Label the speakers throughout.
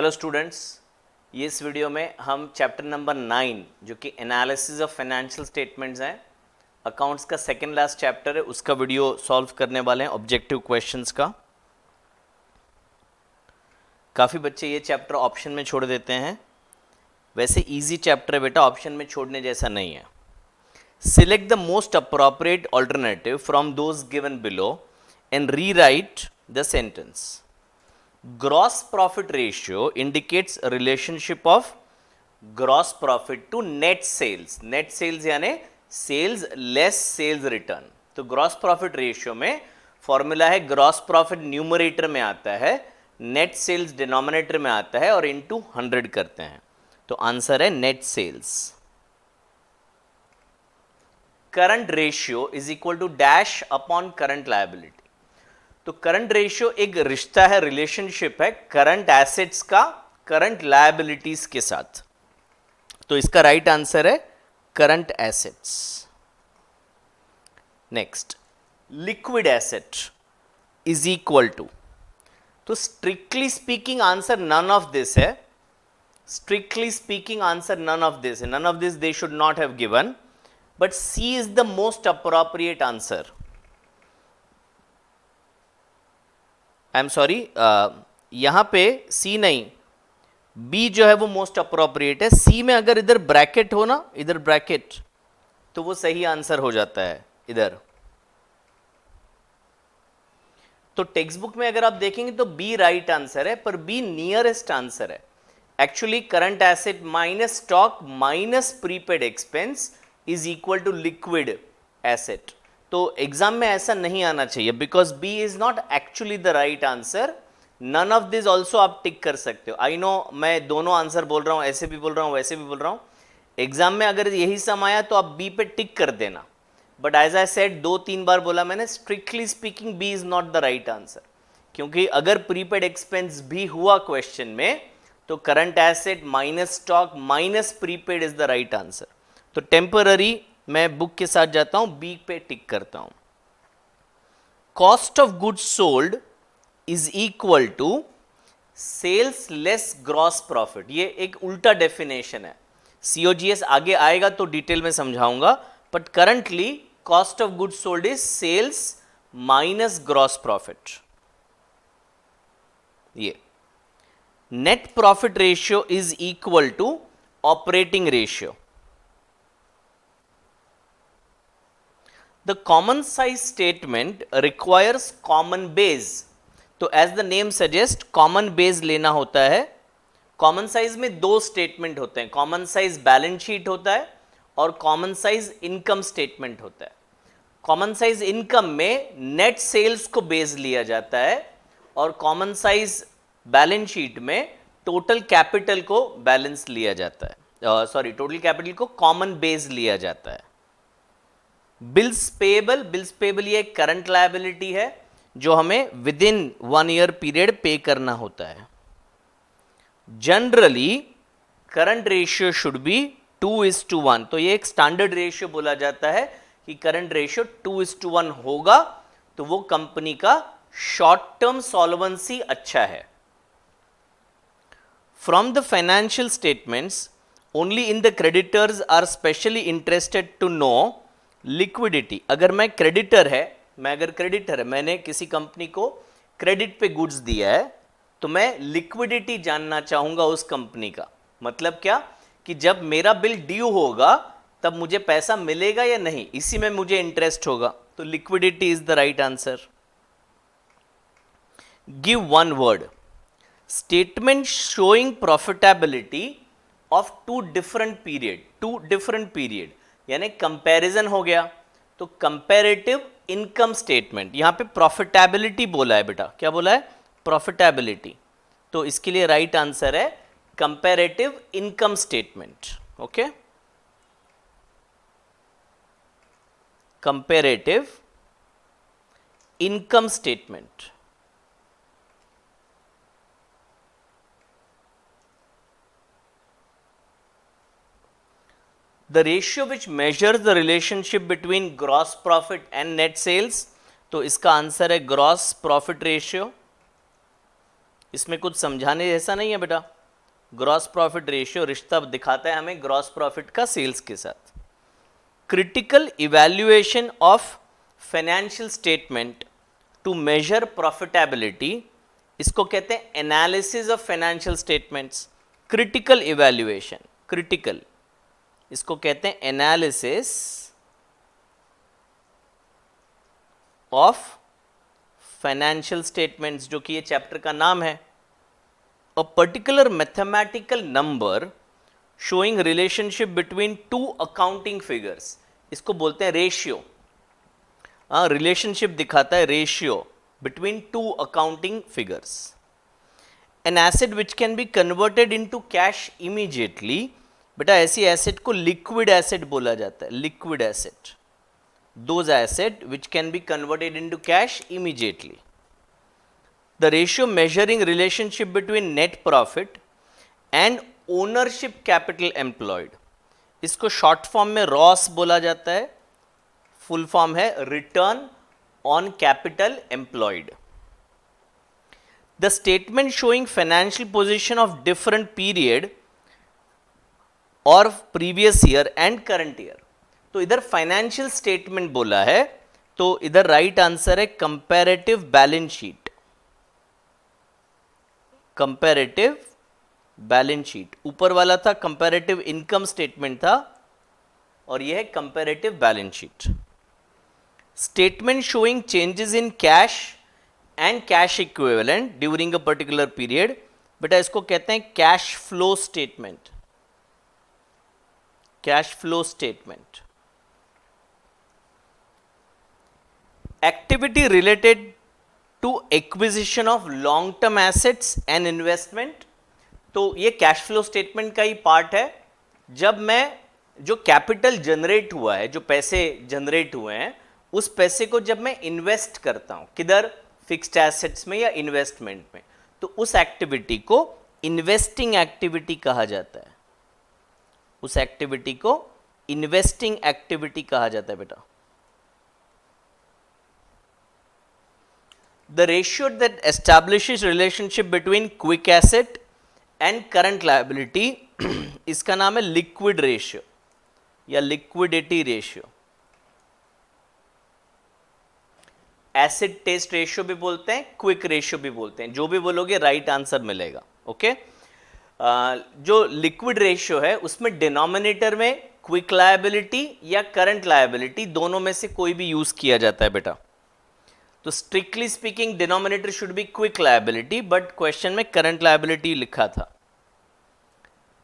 Speaker 1: Hello students, ये इस video में हम चैप्टर नंबर 9 जो कि एनालिसिस ऑफ फाइनेंशियल स्टेटमेंट्स हैं, अकाउंट्स का सेकेंड लास्ट चैप्टर है, उसका वीडियो सॉल्व करने वाले हैं ऑब्जेक्टिव क्वेश्चंस का। काफ़ी बच्चे ये चैप्टर ऑप्शन में छोड़ देते हैं। वैसे इजी चैप्टर है बेटा, ऑप्शन में छोड़ने जैसा नहीं है। Select the most appropriate alternative from those given below and rewrite the sentence. Gross profit ratio indicates a relationship of gross profit to net sales. Net sales यानी sales less sales return. तो gross profit ratio में formula है gross profit numerator में आता है, net sales denominator में आता है और into 100 करते हैं। तो आंसर है net sales. Current ratio is equal to dash upon current liability. तो करंट रेशियो एक रिश्ता है, रिलेशनशिप है करंट एसेट्स का करंट लायबिलिटीज के साथ। तो इसका राइट आंसर है current assets. Next, liquid asset is equal to, तो strictly speaking answer none of this है। Strictly speaking answer none of this है, none of this they should not have given, but C is the most appropriate answer. I am sorry, यहां पे सी नहीं, B जो है वो most appropriate है। सी में अगर इधर ब्रैकेट हो ना, इधर ब्रैकेट, तो वो सही आंसर हो जाता है इधर। तो टेक्स्ट बुक में अगर आप देखेंगे तो बी राइट आंसर है, पर बी नियरेस्ट आंसर है। Actually current asset minus stock minus prepaid expense is equal to liquid asset. तो एग्जाम में ऐसा नहीं आना चाहिए, because B is not actually the right answer. None of this also आप टिक कर सकते हो। आई नो मैं दोनों आंसर बोल रहा हूं, ऐसे भी बोल रहा हूं वैसे भी बोल रहा हूं। एग्जाम में अगर यही सम आया तो आप बी पे टिक कर देना, बट एज आई सेड 2-3 बार बोला मैंने, strictly speaking B is not the right answer. क्योंकि अगर प्रीपेड एक्सपेंस भी हुआ क्वेश्चन में तो current asset minus stock minus prepaid is the right answer. तो टेम्पररी मैं बुक के साथ जाता हूं, बी पे टिक करता हूं। Cost of goods sold is equal to sales less gross profit. ये एक उल्टा डेफिनेशन है, सीओजीएस आगे आएगा तो डिटेल में समझाऊंगा, but currently cost of goods sold is sales minus gross profit. ये net profit ratio is equal to operating ratio. The common size statement requires common base. तो as the name suggests, common base लेना होता है। common size में दो statement होते हैं, common size balance sheet होता है और common size income statement होता है। common size income में net sales को base लिया जाता है और common size balance sheet में total capital को balance लिया जाता है, total capital को common base लिया जाता है। बिल्स पेबल ये करंट लायबिलिटी है जो हमें विद इन 1 ईयर पीरियड पे करना होता है। Generally current ratio should be 2:1। तो ये एक स्टैंडर्ड रेशियो बोला जाता है कि करंट रेशियो 2:1 होगा तो वो कंपनी का शॉर्ट टर्म सॉल्वेंसी अच्छा है। From the financial statements only in the creditors are specially interested to know liquidity. अगर मैं क्रेडिटर है, मैंने किसी कंपनी को क्रेडिट पे गुड्स दिया है, तो मैं लिक्विडिटी जानना चाहूंगा उस कंपनी का। मतलब क्या कि जब मेरा बिल ड्यू होगा तब मुझे पैसा मिलेगा या नहीं, इसी में मुझे इंटरेस्ट होगा। तो liquidity is the right answer. Give one word statement showing profitability of two different period, यानी कंपैरिजन हो गया। तो कंपैरेटिव इनकम स्टेटमेंट, यहां पे प्रॉफिटेबिलिटी बोला है बेटा, क्या बोला है? प्रॉफिटेबिलिटी। तो इसके लिए राइट आंसर है comparative income statement. Okay, comparative income statement. The ratio which measures the relationship between gross profit and net sales, तो इसका आंसर है ग्रॉस प्रॉफिट रेशियो। इसमें कुछ समझाने जैसा नहीं है बेटा। ग्रॉस प्रॉफिट रेशियो रिश्ता दिखाता है हमें ग्रॉस प्रॉफिट का सेल्स के साथ। Critical evaluation of financial statement to measure profitability, इसको कहते हैं analysis of financial statements. Critical evaluation, critical, इसको कहते हैं एनालिसिस ऑफ फाइनेंशियल स्टेटमेंट्स, जो कि ये चैप्टर का नाम है। A particular mathematical number showing relationship between two accounting figures, इसको बोलते हैं रेशियो। रिलेशनशिप दिखाता है ratio between two accounting figures. An asset which can be converted into cash immediately, बेटा ऐसी एसेट को लिक्विड एसेट बोला जाता है। Liquid asset, those asset which can be converted into cash immediately. The ratio measuring relationship between net profit and ownership capital employed, इसको short form में Ross बोला जाता है, फुल फॉर्म है return on capital employed. The statement showing financial position of different period और previous year end current year. तो इधर financial statement बोला है, तो इधर राइट आंसर है comparative balance sheet. Comparative balance sheet, ऊपर वाला था कंपैरेटिव इनकम स्टेटमेंट था, और यह है comparative balance sheet. Statement showing changes in cash and cash equivalent during a particular period, बेटा इसको कहते हैं cash flow statement. Cash flow statement. Activity related to acquisition of long term assets and investment, तो ये cash flow statement का ही part है। जब मैं जो कैपिटल जनरेट हुआ है, जो पैसे जनरेट हुए हैं, उस पैसे को जब मैं इन्वेस्ट करता हूं, किधर, फिक्स्ड एसेट्स में या इन्वेस्टमेंट में, तो उस एक्टिविटी को इन्वेस्टिंग एक्टिविटी कहा जाता है। उस एक्टिविटी को इन्वेस्टिंग एक्टिविटी कहा जाता है बेटा। The ratio that establishes relationship between quick asset and current liability, इसका नाम है लिक्विड रेशियो या liquidity ratio. Acid test ratio भी बोलते हैं, क्विक रेशियो भी बोलते हैं, जो भी बोलोगे राइट आंसर मिलेगा। ओके, जो लिक्विड रेशियो है उसमें डिनोमिनेटर में क्विक लायबिलिटी या करंट लायबिलिटी दोनों में से कोई भी यूज किया जाता है बेटा। तो strictly speaking denominator should be quick liability, but question में करंट लायबिलिटी लिखा था।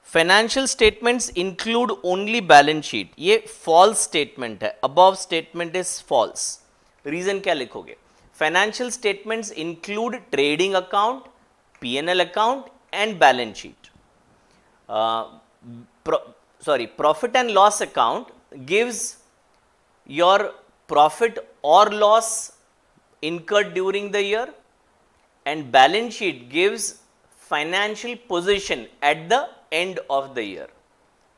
Speaker 1: Financial statements include only balance sheet, ये फॉल्स स्टेटमेंट है। Above statement is false. Reason क्या लिखोगे? Financial statements include trading account, P&L account and balance sheet. Profit and loss account gives your profit और loss incurred during the year, and balance sheet gives financial position at the end of the year.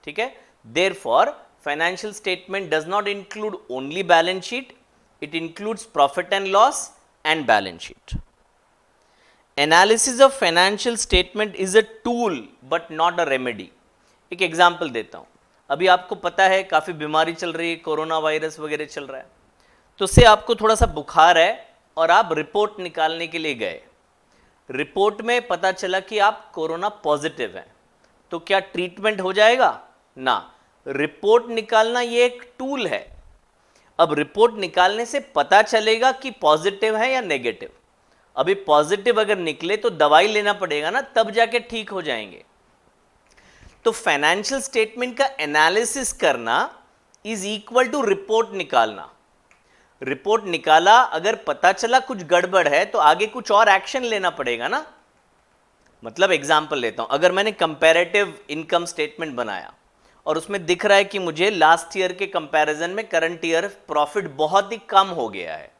Speaker 1: ठीक है, therefore financial statement does not include only balance sheet, it includes profit and loss and balance sheet. Analysis of financial statement is a tool but not a remedy. एक example देता हूं। अभी आपको पता है काफी बीमारी चल रही है, कोरोना वायरस वगैरह चल रहा है, तो से आपको थोड़ा सा बुखार है और आप रिपोर्ट निकालने के लिए गए। रिपोर्ट में पता चला कि आप कोरोना पॉजिटिव हैं, तो क्या ट्रीटमेंट हो जाएगा? ना। रिपोर्ट निकालना ये एक टूल है। अब रिपोर्ट निकालने से पता चलेगा कि पॉजिटिव है या नेगेटिव। अभी पॉजिटिव अगर निकले तो दवाई लेना पड़ेगा ना, तब जाके ठीक हो जाएंगे। तो फाइनेंशियल स्टेटमेंट का एनालिसिस करना इज इक्वल टू रिपोर्ट निकालना। रिपोर्ट निकाला, अगर पता चला कुछ गड़बड़ है तो आगे कुछ और एक्शन लेना पड़ेगा ना। मतलब एग्जांपल लेता हूं, अगर मैंने कंपैरेटिव इनकम स्टेटमेंट बनाया और उसमें दिख रहा है कि मुझे लास्ट ईयर के कंपैरिजन में करंट ईयर प्रॉफिट बहुत ही कम हो गया है,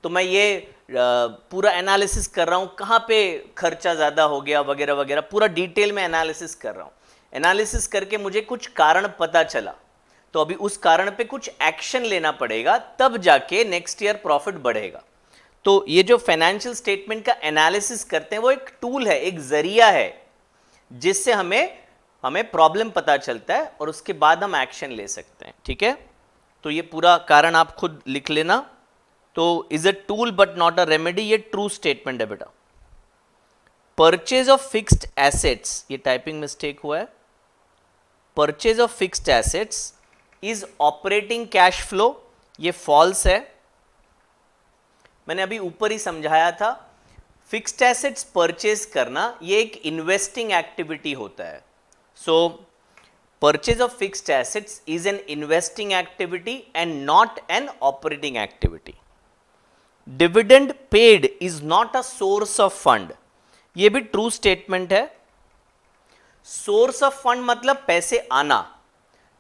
Speaker 1: तो मैं ये पूरा एनालिसिस कर रहा हूं, कहां पे खर्चा ज्यादा हो गया वगैरह वगैरह, पूरा डिटेल में एनालिसिस कर रहा हूं। एनालिसिस करके मुझे कुछ कारण पता चला, तो अभी उस कारण पे कुछ एक्शन लेना पड़ेगा, तब जाके नेक्स्ट ईयर प्रॉफिट बढ़ेगा। तो ये जो फाइनेंशियल स्टेटमेंट का एनालिसिस करते हैं वो एक टूल है, एक जरिया है जिससे हमें प्रॉब्लम पता चलता है और उसके बाद हम एक्शन ले सकते हैं। ठीक है, तो ये पूरा कारण आप खुद लिख लेना। तो is a tool but not a remedy, ये ट्रू स्टेटमेंट है बेटा। परचेज ऑफ फिक्स्ड एसेट्स, ये टाइपिंग मिस्टेक हुआ है, purchase of fixed assets is operating cash flow, ये फॉल्स है। मैंने अभी ऊपर ही समझाया था, फिक्स्ड एसेट्स परचेज करना ये एक इन्वेस्टिंग एक्टिविटी होता है। सो purchase of fixed assets is an investing activity and not an operating activity. Dividend paid is not a source of fund, ये भी ट्रू स्टेटमेंट है। सोर्स ऑफ फंड मतलब पैसे आना,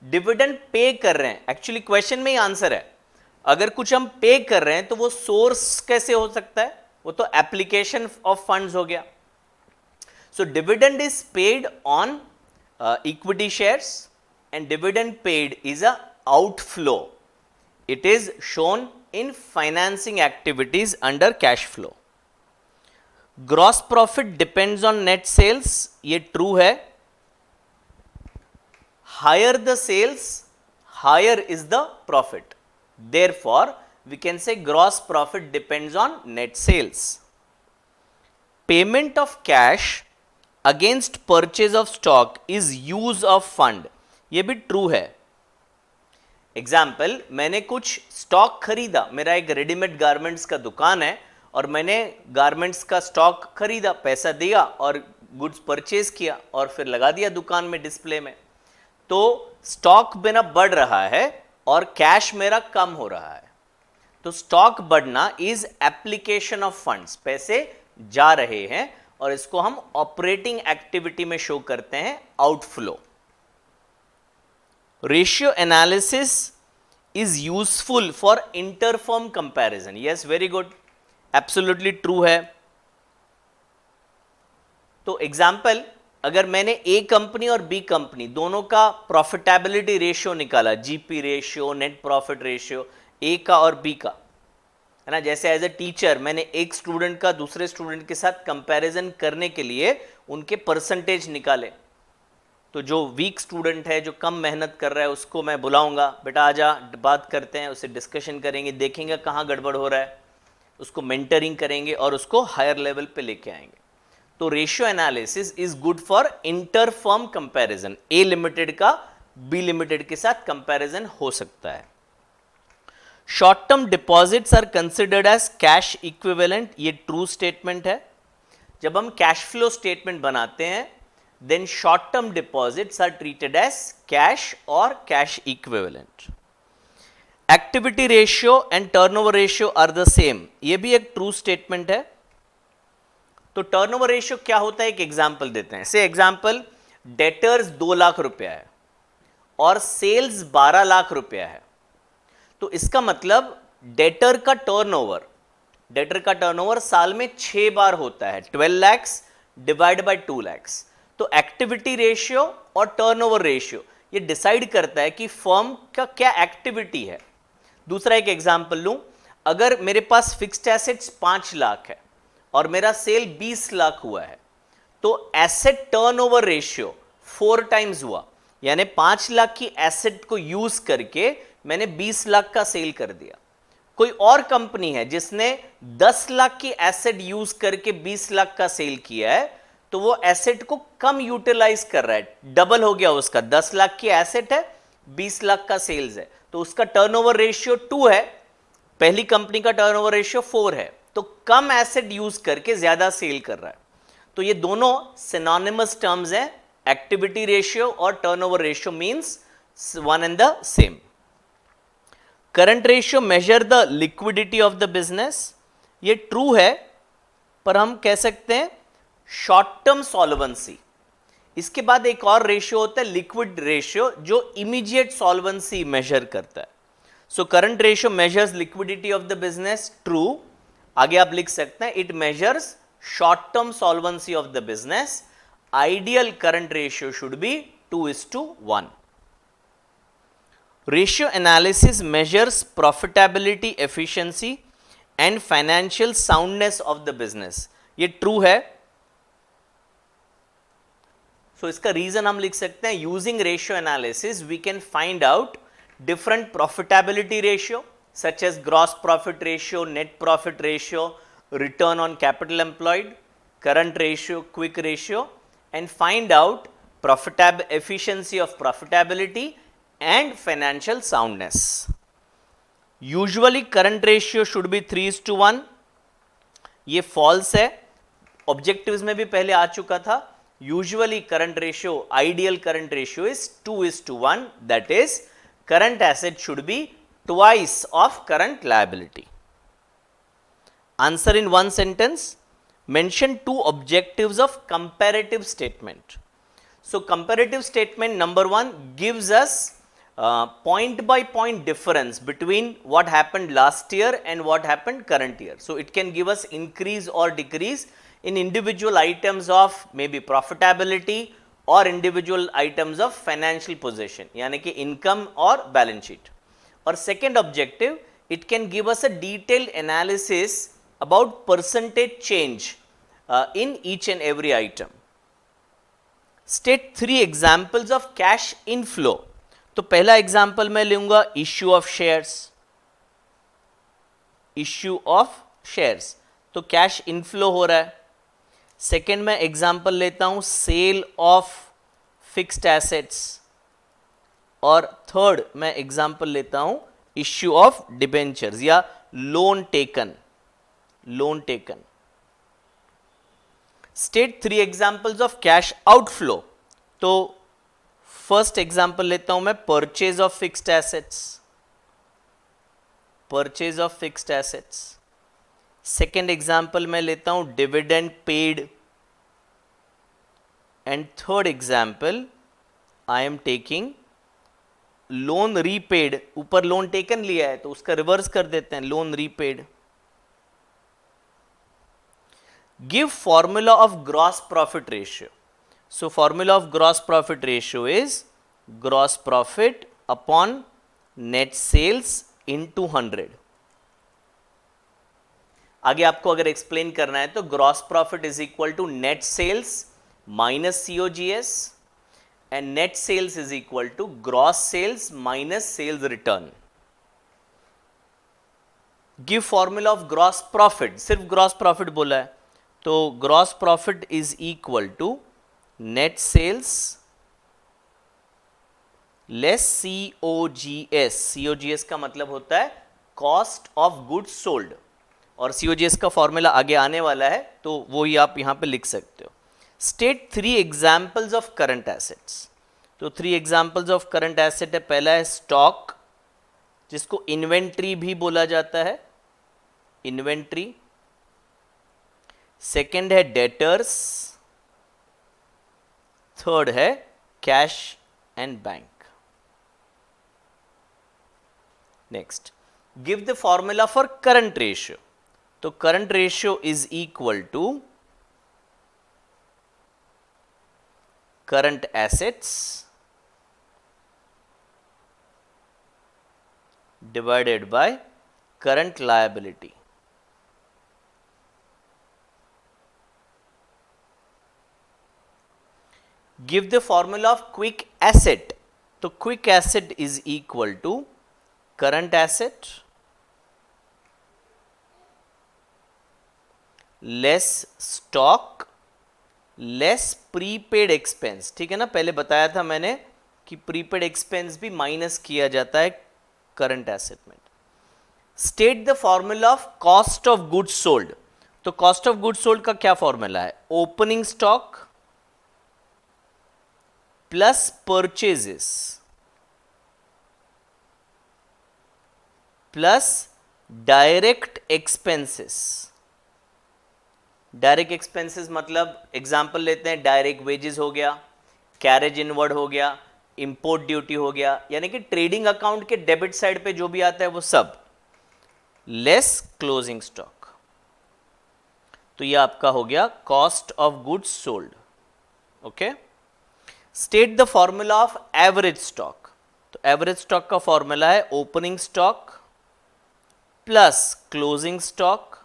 Speaker 1: डिविडेंड पे कर रहे हैं, एक्चुअली क्वेश्चन में ही आंसर है। अगर कुछ हम पे कर रहे हैं तो वो सोर्स कैसे हो सकता है, वो तो एप्लीकेशन ऑफ फंड्स हो गया। So dividend is paid on equity shares and dividend paid is a outflow, it is shown in financing activities under cash flow. Gross profit depends on net sales, ये true है। Higher the sales, higher is the profit, therefore we can say gross profit depends on net sales. Payment of cash against purchase of stock is use of fund, ये भी true है। Example, मैंने कुछ stock खरीदा, मेरा एक readymade garments का दुकान है और मैंने गारमेंट्स का स्टॉक खरीदा, पैसा दिया और गुड्स परचेज किया और फिर लगा दिया दुकान में डिस्प्ले में। तो स्टॉक मेरा बढ़ रहा है और कैश मेरा कम हो रहा है। तो स्टॉक बढ़ना इज एप्लीकेशन ऑफ फंड्स, पैसे जा रहे हैं और इसको हम ऑपरेटिंग एक्टिविटी में शो करते हैं outflow. Ratio analysis is useful for interfirm comparison, yes very good, absolutely true है। तो एग्जाम्पल, अगर मैंने ए कंपनी और बी कंपनी दोनों का प्रॉफिटेबिलिटी रेशियो निकाला, GP ratio, net profit ratio, A का और बी का, है ना। जैसे एज ए टीचर मैंने एक स्टूडेंट का दूसरे स्टूडेंट के साथ कंपैरिजन करने के लिए उनके परसेंटेज निकाले। तो जो वीक स्टूडेंट है, जो कम मेहनत कर रहा है, उसको मैं बुलाऊंगा, बेटा आजा बात करते हैं, उससे डिस्कशन करेंगे, देखेंगे कहाँ गड़बड़ हो रहा है, उसको मेंटरिंग करेंगे और उसको हायर लेवल पे लेके आएंगे। तो ratio analysis is good for interfirm comparison, A limited का बी लिमिटेड के साथ कंपैरिजन हो सकता है। Short term deposits are considered as cash equivalent, ये ट्रू स्टेटमेंट है। जब हम कैश फ्लो स्टेटमेंट बनाते हैं then short term deposits are treated as cash और cash equivalent. Activity ratio and turnover ratio are the same, ये भी एक ट्रू स्टेटमेंट है। तो टर्नओवर रेशियो क्या होता है, एक एग्जांपल देते हैं। से एग्जांपल, डेटर्स 2 लाख रुपया है और सेल्स 12 लाख रुपया है। तो इसका मतलब डेटर का टर्नओवर साल में 6 बार होता है, 12 लैक्स डिवाइड बाय 2 लैक्स। तो एक्टिविटी रेशियो और टर्नओवर रेशियो ये डिसाइड करता है कि फर्म का क्या एक्टिविटी है। दूसरा एक एग्जांपल लूं, अगर मेरे पास फिक्स्ड एसेट्स 5 लाख है और मेरा सेल 20 लाख हुआ है, तो एसेट टर्नओवर रेशियो 4 टाइम्स हुआ, यानी 5 लाख की एसेट को यूज करके मैंने 20 लाख का सेल कर दिया। कोई और कंपनी है जिसने 10 लाख की एसेट यूज करके 20 लाख का सेल किया है, तो वो एसेट को कम यूटिलाइज कर रहा है, डबल हो गया उसका, 10 लाख की एसेट है, 20 लाख का सेल्स है, तो उसका टर्नओवर रेशियो 2 है, पहली कंपनी का टर्नओवर रेशियो 4 है, तो कम एसेट यूज करके ज्यादा सेल कर रहा है। तो ये दोनों सिनोनिमस टर्म्स हैं, एक्टिविटी रेशियो और turnover ratio means one and the same. Current ratio measure the liquidity of the business, ये ट्रू है, पर हम कह सकते हैं शॉर्ट टर्म सॉल्वेंसी। इसके बाद एक और रेशियो होता है लिक्विड रेशियो, जो इमीडिएट सॉल्वेंसी मेजर करता है। So current ratio measures liquidity of the business, true. आगे आप लिख सकते हैं it measures short term solvency of the business, ideal current ratio should be 2:1। Ratio analysis measures profitability efficiency and financial soundness of the business, ये true है। So इसका reason हम लिख सकते हैं, using ratio analysis we can find out different profitability ratio such as gross profit ratio, net profit ratio, return on capital employed, current ratio, quick ratio, and find out efficiency of profitability and financial soundness. Usually current ratio should be 3:1, ये false है, objectives में भी पहले आ चुका था। Usually current ratio, ideal current ratio is 2:1, that is current asset should be twice of current liability. Answer in one sentence. Mention two objectives of comparative statement. So comparative statement number one gives us point by point difference between what happened last year and what happened current year. So it can give us increase or decrease in individual items of maybe profitability और individual items of financial position, यानी कि income और balance sheet. और second objective, it can give us a detailed analysis about percentage change in each and every item. State 3 examples of cash inflow. तो पहला example मैं लूंगा issue of shares, issue of shares, तो cash inflow हो रहा है। Second मैं example लेता हूं सेल ऑफ फिक्स्ड एसेट्स, और थर्ड मैं एग्जाम्पल लेता हूं इश्यू ऑफ डिबेंचर्स या loan taken, loan taken. State 3 examples of cash outflow. तो फर्स्ट एग्जाम्पल लेता हूं मैं purchase of fixed assets, purchase of fixed assets. Second example मैं लेता हूं dividend paid, and third example I am taking loan repaid. ऊपर loan taken लिया है तो उसका रिवर्स कर देते हैं, loan repaid. Give formula of gross profit ratio. So formula of gross profit ratio is gross profit upon net sales into 100। आगे आपको अगर एक्सप्लेन करना है तो gross profit is equal to net sales minus COGS, and net sales is equal to gross sales minus sales return. Give formula of gross profit, सिर्फ gross profit बोला है, तो gross profit is equal to net sales less COGS. COGS का मतलब होता है cost of goods sold, और COGS का फॉर्मूला आगे आने वाला है तो वो ही आप यहां पे लिख सकते हो। State 3 examples of current assets. तो 3 एग्जाम्पल्स ऑफ करंट एसेट है, पहला है स्टॉक, जिसको इन्वेंट्री भी बोला जाता है, इन्वेंट्री। सेकेंड है डेटर्स, थर्ड है cash and bank. Next, give the formula for current ratio. तो current ratio is equal to current assets divided by current liability. Give the formula of quick asset. तो quick asset is equal to current asset less stock less prepaid expense. ठीक है ना, पहले बताया था मैंने कि प्रीपेड एक्सपेंस भी माइनस किया जाता है करंट एसेट में। State the formula of cost of goods sold. तो कॉस्ट ऑफ गुड्स सोल्ड का क्या फॉर्मूला है? Opening stock plus purchases plus direct expenses. Direct expenses मतलब एग्जांपल लेते हैं, डायरेक्ट वेजेस हो गया, कैरेज इनवर्ड हो गया, इंपोर्ट ड्यूटी हो गया, यानी कि ट्रेडिंग अकाउंट के डेबिट साइड पे जो भी आता है वो सब, लेस क्लोजिंग स्टॉक। तो ये आपका हो गया cost of goods sold. Okay, state the formula of average stock. तो एवरेज स्टॉक का फॉर्मूला है opening stock plus closing stock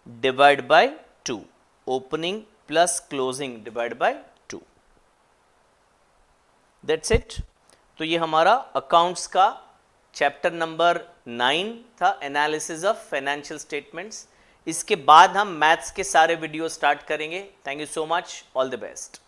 Speaker 1: divide by 2, opening plus closing divide by 2, that's it. तो ये हमारा अकाउंट्स का चैप्टर नंबर 9 था, analysis of financial statements. इसके बाद हम मैथ्स के सारे वीडियो स्टार्ट करेंगे। Thank you so much, all the best.